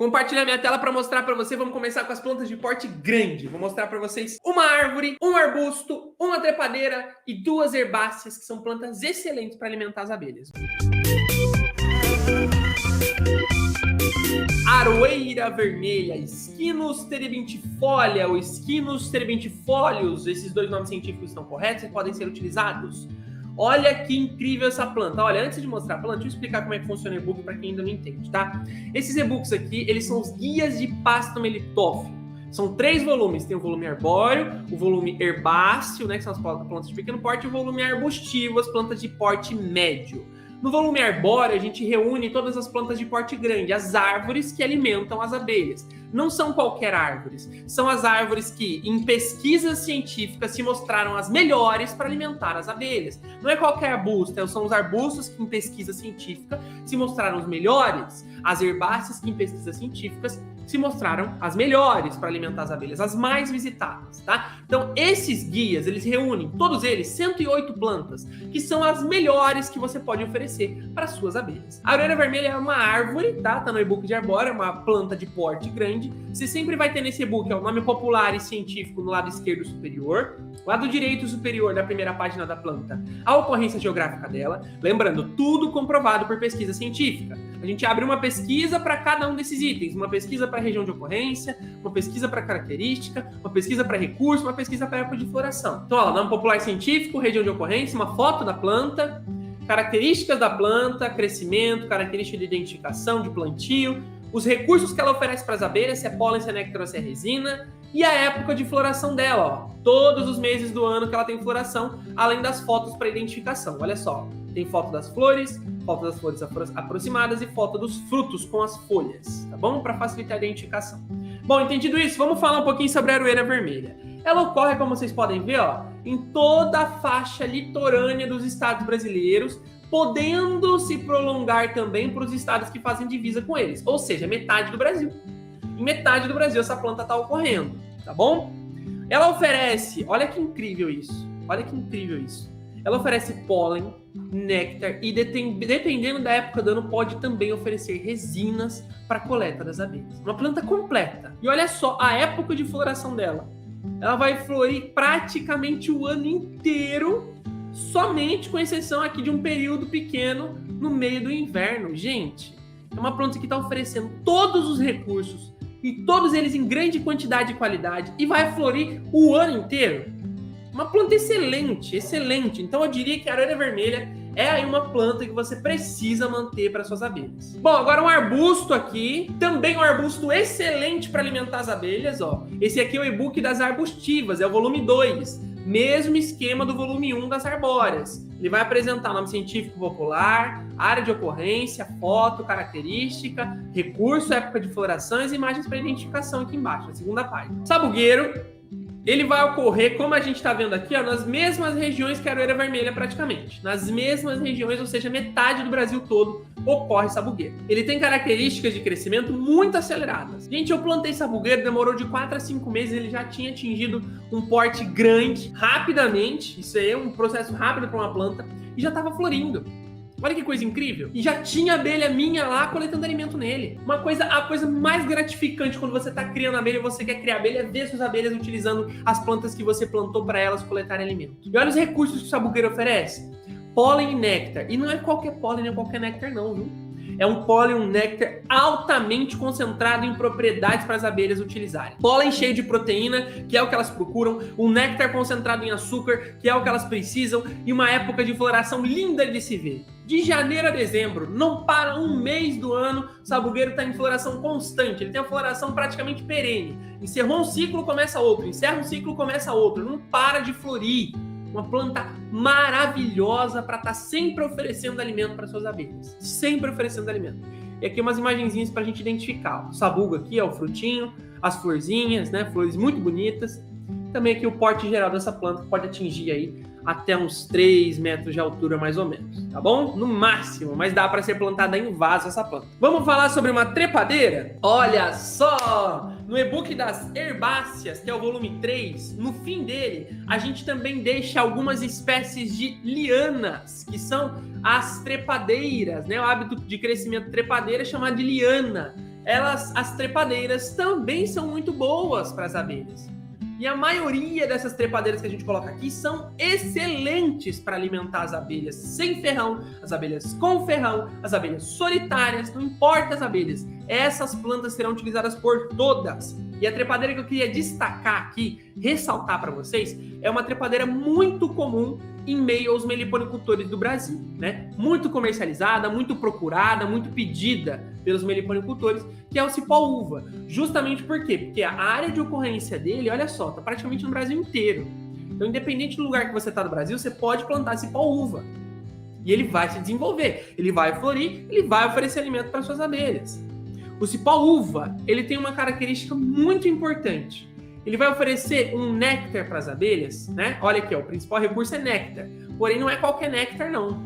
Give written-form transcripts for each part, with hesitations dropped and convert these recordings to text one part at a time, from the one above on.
compartilhar minha tela para mostrar para você. Vamos começar com as plantas de porte grande. Vou mostrar para vocês uma árvore, um arbusto, uma trepadeira e duas herbáceas, que são plantas excelentes para alimentar as abelhas. Aroeira vermelha, Esquinus terebintifolia ou Esquinus terebintifolius, esses dois nomes científicos estão corretos e podem ser utilizados. Olha que incrível essa planta. Olha, antes de mostrar a planta, deixa eu explicar como é que funciona o e-book para quem ainda não entende, tá? Esses e-books aqui, eles são os guias de pasto melitófilo. São 3 volumes. Tem o volume arbóreo, o volume herbáceo, né, que são as plantas de pequeno porte, e o volume arbustivo, as plantas de porte médio. No volume arbóreo, a gente reúne todas as plantas de porte grande, as árvores que alimentam as abelhas. Não são qualquer árvores, são as árvores que, em pesquisas científicas, se mostraram as melhores para alimentar as abelhas. Não é qualquer arbusto, são os arbustos que, em pesquisa científica, se mostraram os melhores, as herbáceas que, em pesquisas científicas, se mostraram as melhores para alimentar as abelhas, as mais visitadas, tá? Então, esses guias, eles reúnem, todos eles, 108 plantas, que são as melhores que você pode oferecer para suas abelhas. A aroeira vermelha é uma árvore, tá? Tá no e-book de arbóreo, é uma planta de porte grande. Você sempre vai ter nesse e-book o nome popular e científico no lado esquerdo superior, lado direito superior da primeira página da planta, a ocorrência geográfica dela. Lembrando, tudo comprovado por pesquisa científica. A gente abre uma pesquisa para cada um desses itens, uma pesquisa para região de ocorrência, uma pesquisa para característica, uma pesquisa para recurso, uma pesquisa para época de floração. Então, ó, nome popular científico, região de ocorrência, uma foto da planta, características da planta, crescimento, característica de identificação, de plantio, os recursos que ela oferece para as abelhas, se é pólen, se é néctar ou se é resina, e a época de floração dela, ó, todos os meses do ano que ela tem floração, além das fotos para identificação. Olha só, tem foto das flores aproximadas e foto dos frutos com as folhas, tá bom? Para facilitar a identificação. Bom, entendido isso, vamos falar um pouquinho sobre a aroeira vermelha. Ela ocorre, como vocês podem ver, ó, em toda a faixa litorânea dos estados brasileiros, podendo se prolongar também para os estados que fazem divisa com eles, ou seja, metade do Brasil. Em metade do Brasil essa planta está ocorrendo, tá bom? Ela oferece, olha que incrível isso, ela oferece pólen, néctar e, dependendo da época do ano, pode também oferecer resinas para a coleta das abelhas. Uma planta completa. E olha só a época de floração dela. Ela vai florir praticamente o ano inteiro, somente com exceção aqui de um período pequeno no meio do inverno. Gente, é uma planta que está oferecendo todos os recursos e todos eles em grande quantidade e qualidade e vai florir o ano inteiro. Uma planta excelente, excelente. Então eu diria que a aroeira vermelha é aí uma planta que você precisa manter para suas abelhas. Bom, agora um arbusto aqui, também um arbusto excelente para alimentar as abelhas, ó. Esse aqui é o e-book das arbustivas, é o volume 2, mesmo esquema do volume 1 das arbóreas. Ele vai apresentar o nome científico popular, área de ocorrência, foto, característica, recurso, época de floração e as imagens para identificação aqui embaixo, na segunda página. Sabugueiro. Ele vai ocorrer, como a gente está vendo aqui, ó, nas mesmas regiões que a aroeira vermelha praticamente. Nas mesmas regiões, ou seja, metade do Brasil todo ocorre sabugueiro. Ele tem características de crescimento muito aceleradas. Gente, eu plantei sabugueiro, demorou de 4 a 5 meses, ele já tinha atingido um porte grande, rapidamente. Isso aí é um processo rápido para uma planta, e já estava florindo. Olha que coisa incrível. E já tinha abelha minha lá coletando alimento nele. A coisa mais gratificante quando você está criando abelha e você quer criar abelha é ver suas abelhas utilizando as plantas que você plantou para elas coletarem alimento. E olha os recursos que o sabugueiro oferece. Pólen e néctar. E não é qualquer pólen nem qualquer néctar não, viu? É um pólen, um néctar altamente concentrado em propriedades para as abelhas utilizarem. Pólen cheio de proteína, que é o que elas procuram, um néctar concentrado em açúcar, que é o que elas precisam, e uma época de floração linda de se ver. De janeiro a dezembro, não para um mês do ano, o sabugueiro está em floração constante, ele tem uma floração praticamente perene. Encerrou um ciclo, começa outro, encerra um ciclo, começa outro, não para de florir. Uma planta maravilhosa para estar sempre oferecendo alimento para suas abelhas. Sempre oferecendo alimento. E aqui umas imagenzinhas para a gente identificar. O sabugo aqui é o frutinho, as florzinhas, né? Flores muito bonitas. Também aqui o porte geral dessa planta pode atingir aí até uns 3 metros de altura mais ou menos, tá bom? No máximo, mas dá para ser plantada em vaso essa planta. Vamos falar sobre uma trepadeira? Olha só! No e-book das herbáceas, que é o volume 3, no fim dele, a gente também deixa algumas espécies de lianas, que são as trepadeiras, né? O hábito de crescimento trepadeira é chamado de liana. as trepadeiras também são muito boas para as abelhas. E a maioria dessas trepadeiras que a gente coloca aqui são excelentes para alimentar as abelhas sem ferrão, as abelhas com ferrão, as abelhas solitárias, não importa as abelhas. Essas plantas serão utilizadas por todas. E a trepadeira que eu queria destacar aqui, ressaltar para vocês, é uma trepadeira muito comum em meio aos meliponicultores do Brasil, né? Muito comercializada, muito procurada, muito pedida pelos meliponicultores, que é o cipó-uva. Justamente por quê? Porque a área de ocorrência dele, olha só, tá praticamente no Brasil inteiro. Então, independente do lugar que você tá do Brasil, você pode plantar cipó-uva. E ele vai se desenvolver, ele vai florir, ele vai oferecer alimento para suas abelhas. O cipó-uva, ele tem uma característica muito importante. Ele vai oferecer um néctar para as abelhas, né? Olha aqui, ó, o principal recurso é néctar. Porém, não é qualquer néctar, não.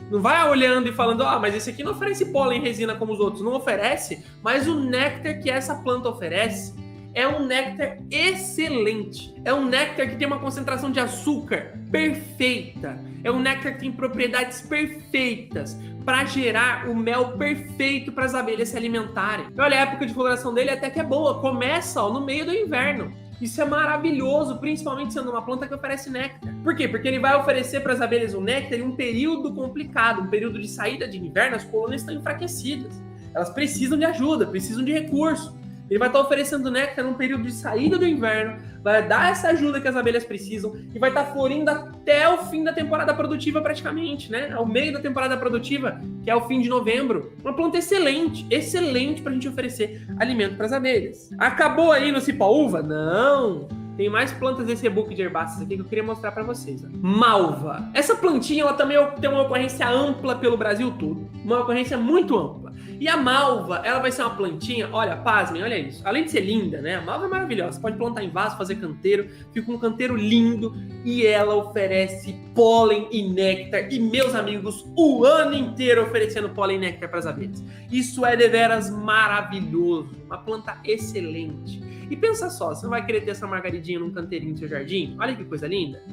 Não vai olhando e falando, mas esse aqui não oferece pólen e resina como os outros. Não oferece, mas o néctar que essa planta oferece é um néctar excelente. É um néctar que tem uma concentração de açúcar perfeita. É um néctar que tem propriedades perfeitas para gerar o mel perfeito para as abelhas se alimentarem. Olha, a época de floração dele até que é boa. Começa no meio do inverno. Isso é maravilhoso, principalmente sendo uma planta que oferece néctar. Por quê? Porque ele vai oferecer para as abelhas o néctar em um período complicado, um período de saída de inverno. As colônias estão enfraquecidas. Elas precisam de ajuda, precisam de recurso. Ele vai estar oferecendo néctar num período de saída do inverno, vai dar essa ajuda que as abelhas precisam e vai estar florindo até o fim da temporada produtiva praticamente, né? Ao meio da temporada produtiva, que é o fim de novembro. Uma planta excelente, excelente para a gente oferecer alimento para as abelhas. Acabou aí no cipó-uva? Não! Tem mais plantas desse e-book de herbáceas aqui que eu queria mostrar para vocês. Ó. Malva. Essa plantinha ela também tem uma ocorrência ampla pelo Brasil todo. Uma ocorrência muito ampla. E a malva, ela vai ser uma plantinha, olha, pasmem, olha isso. Além de ser linda, né? A malva é maravilhosa. Você pode plantar em vaso, fazer canteiro. Fica um canteiro lindo. E ela oferece pólen e néctar. E, meus amigos, o ano inteiro oferecendo pólen e néctar para as abelhas. Isso é deveras maravilhoso. Uma planta excelente. E pensa só, você não vai querer ter essa margaridinha num canteirinho do seu jardim? Olha que coisa linda.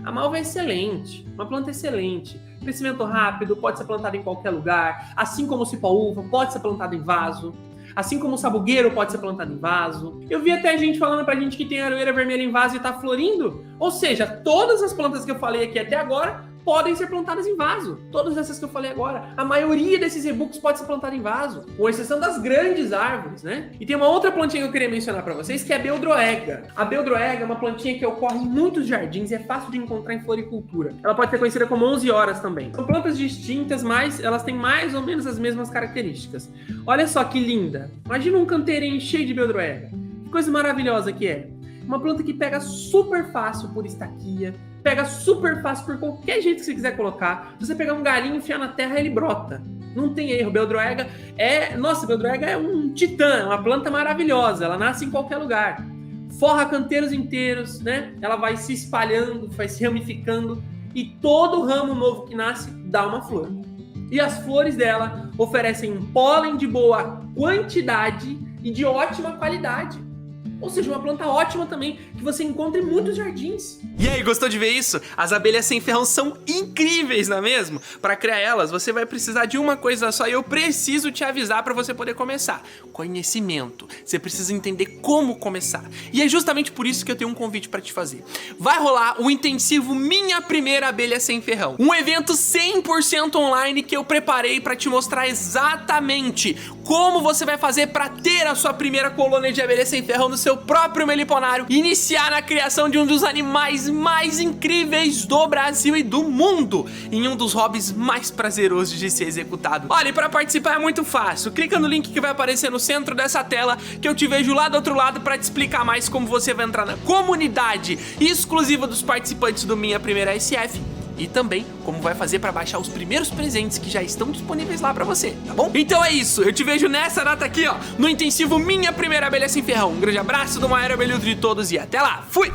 A malva é excelente, uma planta excelente. Crescimento rápido, pode ser plantado em qualquer lugar. Assim como o cipó-uva, pode ser plantado em vaso. Assim como o sabugueiro pode ser plantado em vaso. Eu vi até gente falando pra gente que tem aroeira vermelha em vaso e tá florindo. Ou seja, todas as plantas que eu falei aqui até agora podem ser plantadas em vaso. Todas essas que eu falei agora. A maioria desses e-books pode ser plantada em vaso, com exceção das grandes árvores, né? E tem uma outra plantinha que eu queria mencionar para vocês, que é a beldroega. A beldroega é uma plantinha que ocorre em muitos jardins e é fácil de encontrar em floricultura. Ela pode ser conhecida como 11 horas também. São plantas distintas, mas elas têm mais ou menos as mesmas características. Olha só que linda. Imagina um canteirinho cheio de beldroega. Que coisa maravilhosa que é. Uma planta que pega super fácil por estaquia, pega super fácil por qualquer jeito que você quiser colocar. Se você pegar um galinho e enfiar na terra, ele brota. Não tem erro. Beldroega beldroega é um titã, é uma planta maravilhosa. Ela nasce em qualquer lugar. Forra canteiros inteiros, né? Ela vai se espalhando, vai se ramificando e todo ramo novo que nasce dá uma flor. E as flores dela oferecem um pólen de boa quantidade e de ótima qualidade. Ou seja, uma planta ótima também, que você encontra em muitos jardins. E aí, gostou de ver isso? As abelhas sem ferrão são incríveis, não é mesmo? Para criar elas, você vai precisar de uma coisa só e eu preciso te avisar para você poder começar. Conhecimento. Você precisa entender como começar. E é justamente por isso que eu tenho um convite para te fazer. Vai rolar o intensivo Minha Primeira Abelha Sem Ferrão. Um evento 100% online que eu preparei para te mostrar exatamente como você vai fazer para ter a sua primeira colônia de abelha sem ferrão no seu próprio meliponário e iniciar na criação de um dos animais mais incríveis do Brasil e do mundo, em um dos hobbies mais prazerosos de ser executado. Olha, e para participar é muito fácil. Clica no link que vai aparecer no centro dessa tela que eu te vejo lá do outro lado para te explicar mais como você vai entrar na comunidade exclusiva dos participantes do Minha Primeira SF. E também como vai fazer para baixar os primeiros presentes que já estão disponíveis lá para você, tá bom? Então é isso, eu te vejo nessa data aqui, ó, no intensivo Minha Primeira Abelha Sem Ferrão. Um grande abraço do maior abelhudo de todos e até lá, fui!